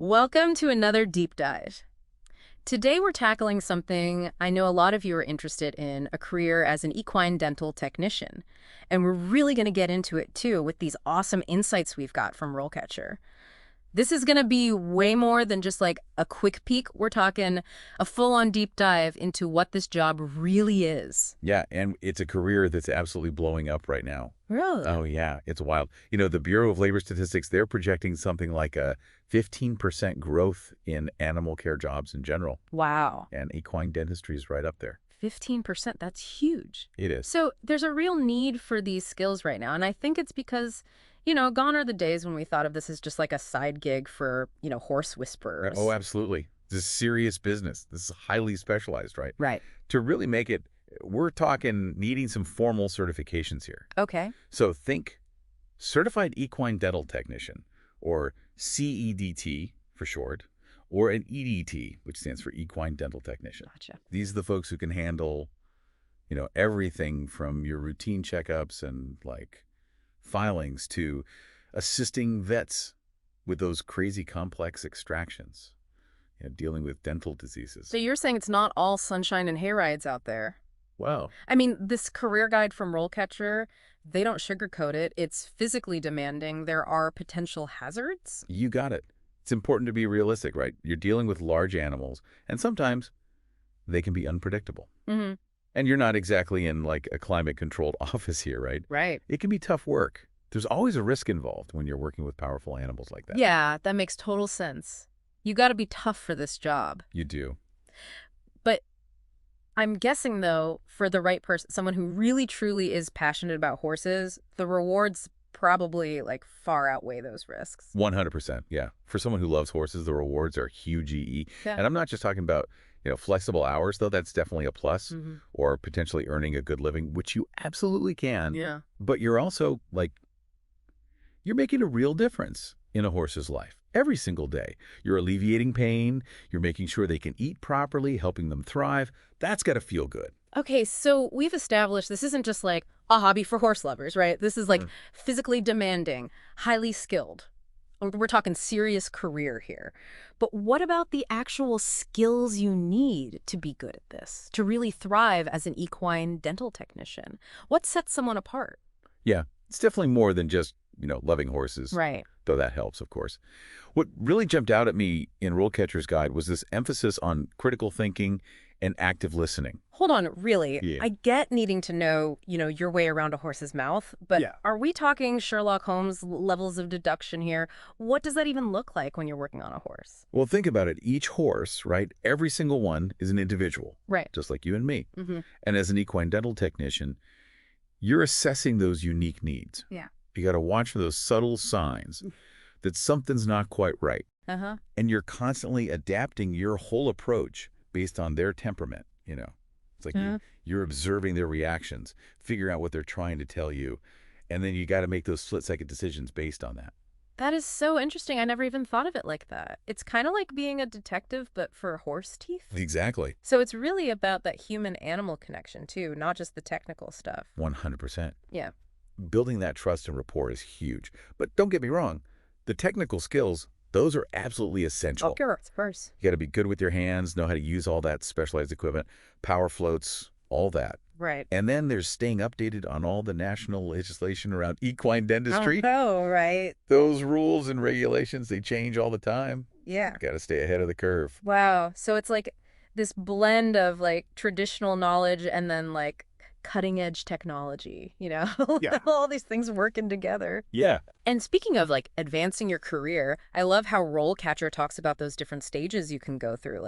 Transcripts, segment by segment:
Welcome to another deep dive. Today we're tackling something I know a lot of you are interested in, a career as an equine dental technician. And we're really going to get into it too with these awesome insights we've got from RoleCatcher. This is going to be way more than just like a quick peek. We're talking a full-on deep dive into what this job really is. Yeah, and it's a career that's absolutely blowing up right now. Really? Oh, yeah, it's wild. The Bureau of Labor Statistics, they're projecting something like a 15% growth in animal care jobs in general. Wow. And equine dentistry is right up there. 15%, that's huge. It is. So there's a real need for these skills right now. And I think it's because, gone are the days when we thought of this as just like a side gig for, horse whisperers. Oh, absolutely. This is serious business. This is highly specialized, right? Right. To really make it, we're talking needing some formal certifications here. Okay. So think Certified Equine Dental Technician, or CEDT for short, or an EDT, which stands for Equine Dental Technician. Gotcha. These are the folks who can handle, everything from your routine checkups and filings to assisting vets with those crazy complex extractions, dealing with dental diseases. So you're saying it's not all sunshine and hayrides out there. Wow. I mean, this career guide from RoleCatcher, they don't sugarcoat it. It's physically demanding. There are potential hazards. You got it. It's important to be realistic, right? You're dealing with large animals, and sometimes they can be unpredictable. Mm-hmm. And you're not exactly in a climate-controlled office here, right? Right. It can be tough work. There's always a risk involved when you're working with powerful animals like that. Yeah, that makes total sense. You got to be tough for this job. You do. But I'm guessing, though, for the right person, someone who really truly is passionate about horses, the rewards probably far outweigh those risks. 100%, yeah. For someone who loves horses, the rewards are huge EE. Yeah. And I'm not just talking about, flexible hours, though that's definitely a plus, or potentially earning a good living, which you absolutely can. Yeah. But you're also, you're making a real difference in a horse's life every single day. You're alleviating pain. You're making sure they can eat properly, helping them thrive. That's got to feel good. Okay, so we've established this isn't just a hobby for horse lovers, right? This is physically demanding, highly skilled. We're talking serious career here. But what about the actual skills you need to be good at this, to really thrive as an equine dental technician? What sets someone apart? Yeah, it's definitely more than just, loving horses. Right. Though that helps, of course. What really jumped out at me in RoleCatcher's guide was this emphasis on critical thinking and active listening. Hold on, really? Yeah. I get needing to know, your way around a horse's mouth, but Yeah. Are we talking Sherlock Holmes levels of deduction here? What does that even look like when you're working on a horse? Well, think about it. Each horse, right, every single one is an individual. Right. Just like you and me. Mm-hmm. And as an equine dental technician, you're assessing those unique needs. Yeah. You got to watch for those subtle signs that something's not quite right. Uh-huh. And you're constantly adapting your whole approach based on their temperament, It's like you're observing their reactions, figuring out what they're trying to tell you, and then you got to make those split-second decisions based on that. That is so interesting. I never even thought of it like that. It's kind of like being a detective, but for horse teeth. Exactly. So it's really about that human-animal connection, too, not just the technical stuff. 100%. Yeah. Building that trust and rapport is huge. But don't get me wrong, the technical skills, those are absolutely essential. Of course. You got to be good with your hands, know how to use all that specialized equipment, power floats, all that. Right. And then there's staying updated on all the national legislation around equine dentistry. Oh, right. Those rules and regulations, they change all the time. Yeah. Got to stay ahead of the curve. Wow. So it's this blend of traditional knowledge and then cutting edge technology, Yeah. all these things working together. Yeah. And speaking of advancing your career, I love how RoleCatcher talks about those different stages you can go through.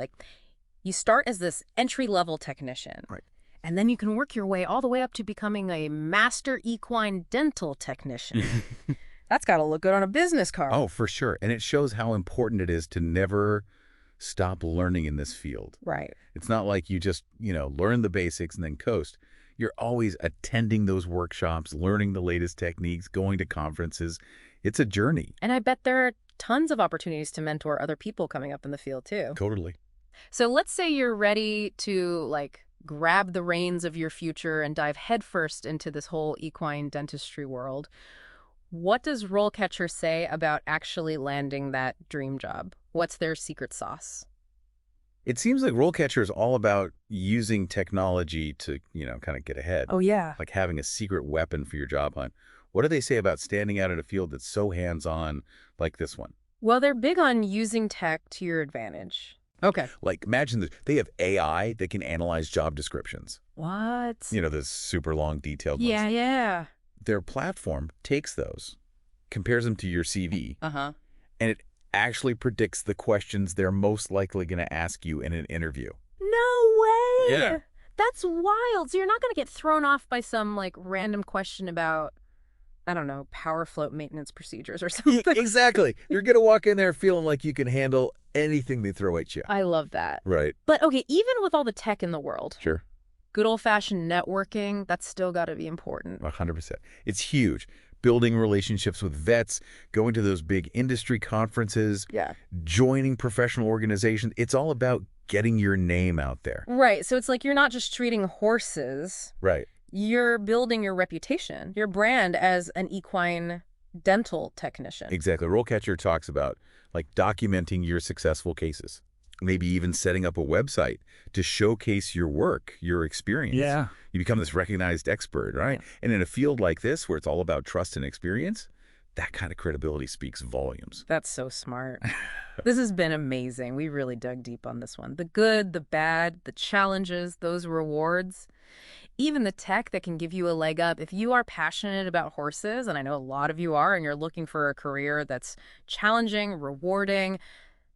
You start as this entry-level technician. Right. And then you can work your way all the way up to becoming a master equine dental technician. That's got to look good on a business card. Oh, for sure. And it shows how important it is to never stop learning in this field. Right. It's not like you just, learn the basics and then coast. You're always attending those workshops, learning the latest techniques, going to conferences. It's a journey. And I bet there are tons of opportunities to mentor other people coming up in the field, too. Totally. So let's say you're ready to, grab the reins of your future and dive headfirst into this whole equine dentistry world. What does RoleCatcher say about actually landing that dream job? What's their secret sauce? It seems like RoleCatcher is all about using technology to, kind of get ahead, Oh, yeah. like having a secret weapon for your job hunt. What do they say about standing out in a field that's so hands-on like this one? Well, they're big on using tech to your advantage. Okay. Like, imagine that they have AI that can analyze job descriptions. What? The super long, detailed ones. Yeah, yeah. Their platform takes those, compares them to your CV, Uh-huh. and it actually predicts the questions they're most likely going to ask you in an interview. No way! Yeah. That's wild. So you're not going to get thrown off by some, like, random question about, I don't know, power float maintenance procedures or something. Exactly. You're going to walk in there feeling like you can handle anything they throw at you. I love that. Right. But, okay, even with all the tech in the world, Sure. good old-fashioned networking, that's still got to be important. 100%. It's huge. Building relationships with vets, going to those big industry conferences, Yeah. joining professional organizations. It's all about getting your name out there. Right. So it's like you're not just treating horses. Right. You're building your reputation, your brand as an equine dental technician. Exactly. RoleCatcher talks about like documenting your successful cases, maybe even setting up a website to showcase your work, your experience. Yeah. You become this recognized expert, right? And in a field like this where it's all about trust and experience, that kind of credibility speaks volumes. That's so smart. This has been amazing. We really dug deep on this one. The good, the bad, the challenges, those rewards, even the tech that can give you a leg up. If you are passionate about horses, and I know a lot of you are, and you're looking for a career that's challenging, rewarding,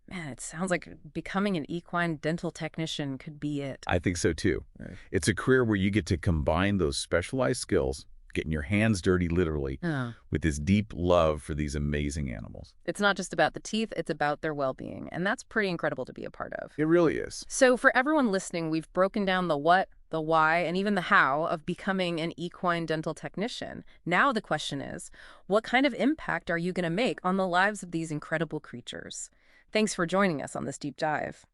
man, it sounds like becoming an equine dental technician could be it. I think so too. Right. It's a career where you get to combine those specialized skills, getting your hands dirty literally, Oh. with this deep love for these amazing animals. It's not just about the teeth, it's about their well-being, and that's pretty incredible to be a part of. It really is. So for everyone listening, we've broken down the what, the why, and even the how of becoming an equine dental technician. Now the question is, what kind of impact are you going to make on the lives of these incredible creatures? Thanks for joining us on this deep dive.